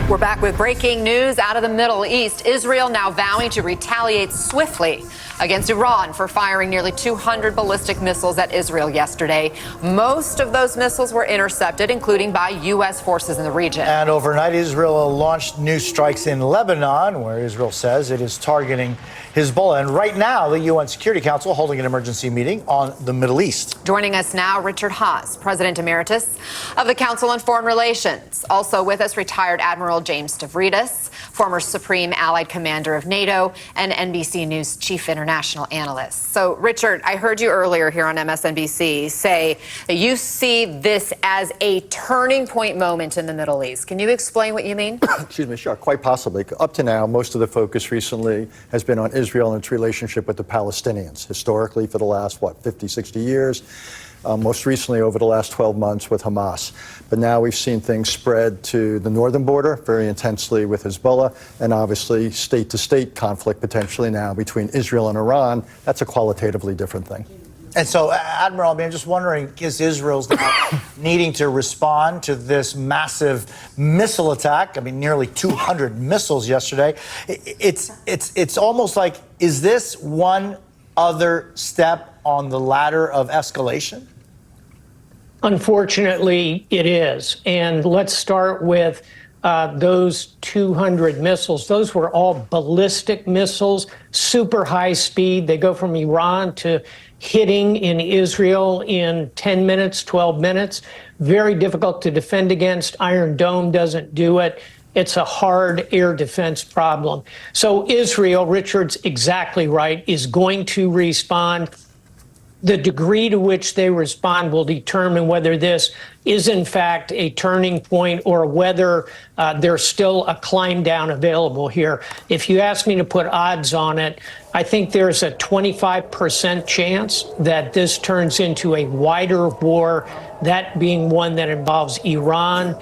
We're back with breaking news out of the Middle East. Israel now vowing to retaliate swiftly against Iran for firing nearly 200 ballistic missiles at Israel yesterday. Most of those missiles were intercepted, including by U.S. forces in the region. And overnight, Israel launched new strikes in Lebanon, where Israel says it is targeting Hezbollah. And right now, the UN Security Council holding an emergency meeting on the Middle East. Joining us now, Richard Haass, President Emeritus of the Council on Foreign Relations. Also with us, retired Admiral James Stavridis, former Supreme Allied Commander of NATO and NBC News Chief International Analyst. So, Richard, I heard you earlier here on MSNBC say that you see this as a turning point moment in the Middle East. Can you explain what you mean? Excuse me, sure, quite possibly. Up to now, most of the focus recently has been on Israel and its relationship with the Palestinians, historically for the last, 50, 60 years. Most recently over the last 12 months with Hamas. But now we've seen things spread to the northern border very intensely with Hezbollah, and obviously state-to-state conflict potentially now between Israel and Iran. That's a qualitatively different thing. And so, Admiral, I'm just wondering, is Israel's now needing to respond to this massive missile attack? I mean, nearly 200 missiles yesterday. It's almost like, is this one other step on the ladder of escalation? Unfortunately, it is. And let's start with those 200 missiles. Those were all ballistic missiles, super high speed. They go from Iran to hitting in Israel in 10 minutes, 12 minutes. Very difficult to defend against. Iron Dome doesn't do it. It's a hard air defense problem. So Israel, Richard's exactly right, is going to respond. The degree to which they respond will determine whether this is in fact a turning point or whether there's still a climb down available here. If you ask me to put odds on it, I think there's a 25% chance that this turns into a wider war, that being one that involves Iran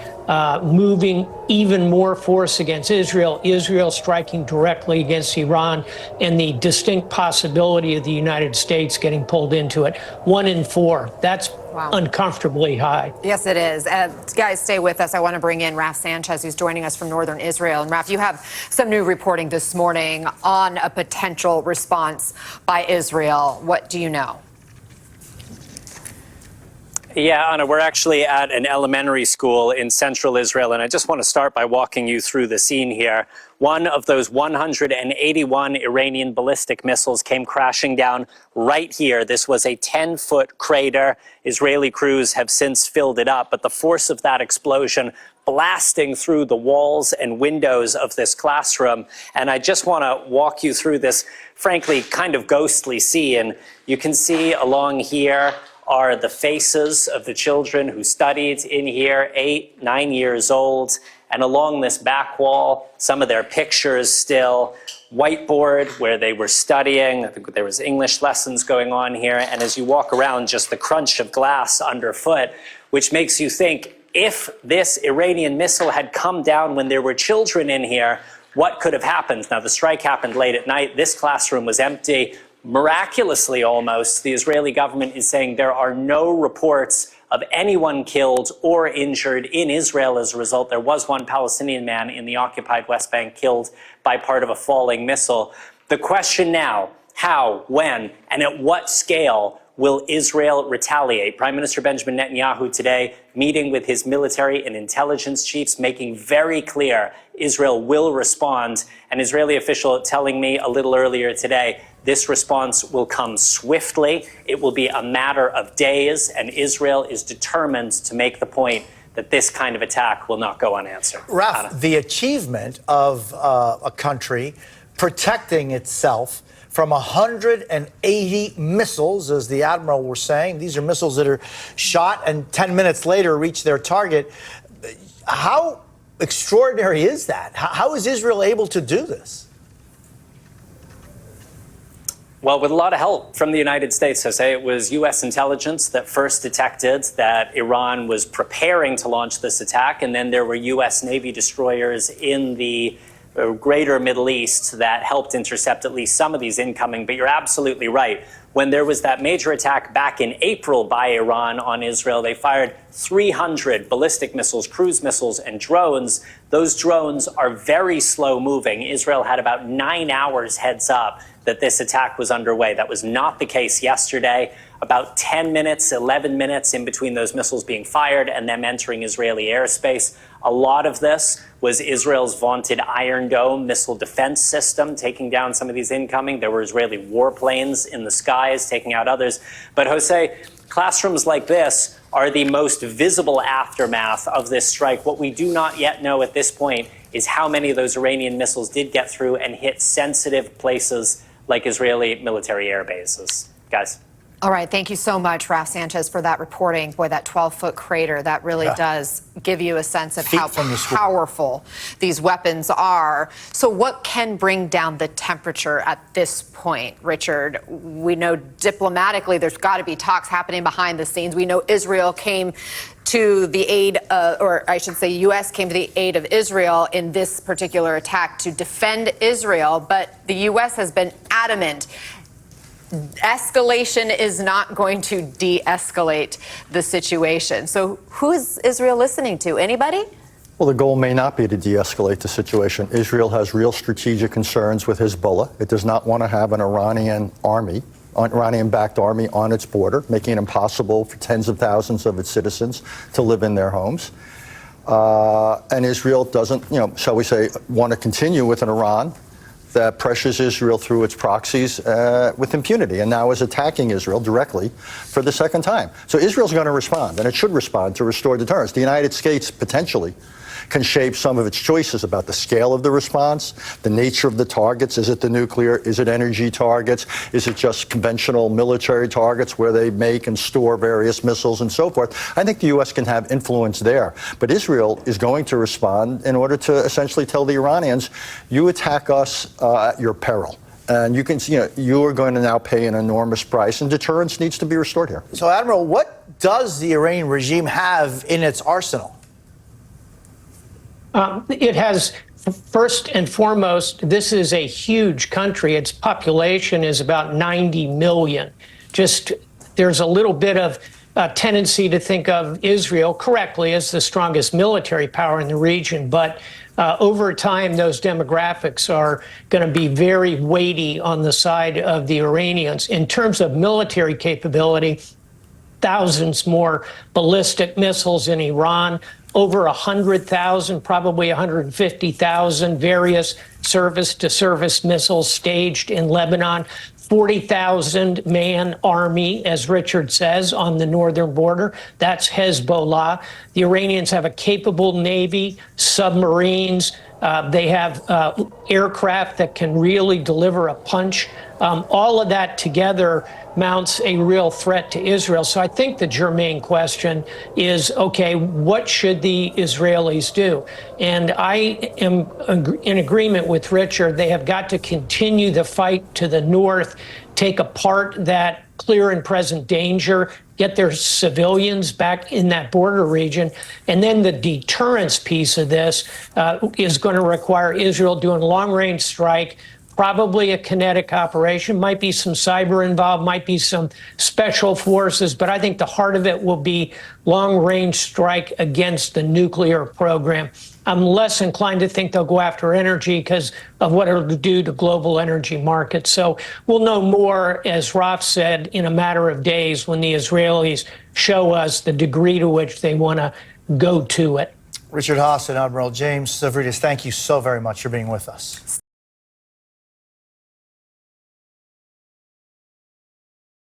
moving even more force against Israel, Israel striking directly against Iran, and the distinct possibility of the United States getting pulled into it. 1 in 4. That's uncomfortably high. Yes, it is. Guys, stay with us. I want to bring in Raf Sanchez, who's joining us from northern Israel. And Raf, you have some new reporting this morning on a potential response by Israel. What do you know? Yeah, Anna, we're actually at an elementary school in central Israel, and I just want to start by walking you through the scene here. One of those 181 Iranian ballistic missiles came crashing down right here. This was a 10-foot crater. Israeli crews have since filled it up, but the force of that explosion blasting through the walls and windows of this classroom. And I just want to walk you through this, frankly, kind of ghostly scene. You can see along here are the faces of the children who studied in here, 8, 9 years old. And along this back wall, some of their pictures still, whiteboard where they were studying. I think there was English lessons going on here. And as you walk around, just the crunch of glass underfoot, which makes you think, if this Iranian missile had come down when there were children in here, what could have happened? Now, the strike happened late at night. This classroom was empty. Miraculously, almost, the Israeli government is saying there are no reports of anyone killed or injured in Israel as a result. There was one Palestinian man in the occupied West Bank killed by part of a falling missile. The question now, how, when, and at what scale will Israel retaliate? Prime Minister Benjamin Netanyahu today meeting with his military and intelligence chiefs, making very clear Israel will respond. An Israeli official telling me a little earlier today, this response will come swiftly. It will be a matter of days, and Israel is determined to make the point that this kind of attack will not go unanswered. Raf, the achievement of a country protecting itself from 180 missiles, as the Admiral was saying. These are missiles that are shot and 10 minutes later reach their target. How extraordinary is that? How is Israel able to do this? Well, with a lot of help from the United States. I say it was U.S. intelligence that first detected that Iran was preparing to launch this attack, and then there were U.S. Navy destroyers in the greater Middle East that helped intercept at least some of these incoming. But you're absolutely right. when there was that major attack back in April by Iran on Israel, they fired 300 ballistic missiles, cruise missiles, and drones. Those drones are very slow moving. Israel had about 9 hours heads up that this attack was underway. That was not the case yesterday. About 10 minutes, 11 minutes in between those missiles being fired and them entering Israeli airspace. A lot of this was Israel's vaunted Iron Dome missile defense system taking down some of these incoming. There were Israeli warplanes in the skies taking out others. But Jose, classrooms like this are the most visible aftermath of this strike. What we do not yet know at this point is how many of those Iranian missiles did get through and hit sensitive places like Israeli military air bases. Guys. All right. Thank you so much, Raf Sanchez, for that reporting. Boy, that 12-foot crater, that really does give you a sense of how powerful these weapons are. So what can bring down the temperature at this point, Richard? We know diplomatically there's got to be talks happening behind the scenes. We know Israel came to the aid, or I should say U.S. came to the aid of Israel in this particular attack to defend Israel. But the U.S. has been adamant escalation is not going to de-escalate the situation. So who is Israel listening to? Anybody? Well, the goal may not be to de-escalate the situation. Israel has real strategic concerns with Hezbollah. It does not want to have an Iranian-backed army on its border, making it impossible for tens of thousands of its citizens to live in their homes. And Israel doesn't, shall we say, want to continue with an Iran that pressures Israel through its proxies with impunity, and now is attacking Israel directly for the second time. So Israel's going to respond, and it should respond to restore deterrence. The United States potentially can shape some of its choices about the scale of the response, the nature of the targets. Is it the nuclear? Is it energy targets? Is it just conventional military targets where they make and store various missiles and so forth? I think the U.S. can have influence there. But Israel is going to respond in order to essentially tell the Iranians, you attack us at your peril. And you can see, you are going to now pay an enormous price, and deterrence needs to be restored here. So, Admiral, what does the Iranian regime have in its arsenal? It has, first and foremost, this is a huge country. Its population is about 90 million. There's a little bit of tendency to think of Israel correctly as the strongest military power in the region, but over time, those demographics are going to be very weighty on the side of the Iranians. In terms of military capability, thousands more ballistic missiles in Iran, over 100,000, probably 150,000 various surface-to-surface missiles staged in Lebanon, 40,000-man army, as Richard says, on the northern border. That's Hezbollah. The Iranians have a capable navy, submarines. They have aircraft that can really deliver a punch. All of that together mounts a real threat to Israel. So I think the germane question is, okay, what should the Israelis do? And I am in agreement with Richard. They have got to continue the fight to the north, take apart that clear and present danger, get their civilians back in that border region. And then the deterrence piece of this is going to require Israel doing long-range strike, probably a kinetic operation, might be some cyber involved, might be some special forces, but I think the heart of it will be long-range strike against the nuclear program. I'm less inclined to think they'll go after energy because of what it'll do to global energy markets. So we'll know more, as Raf said, in a matter of days when the Israelis show us the degree to which they want to go to it. Richard Haas and Admiral James Stavridis, thank you so very much for being with us.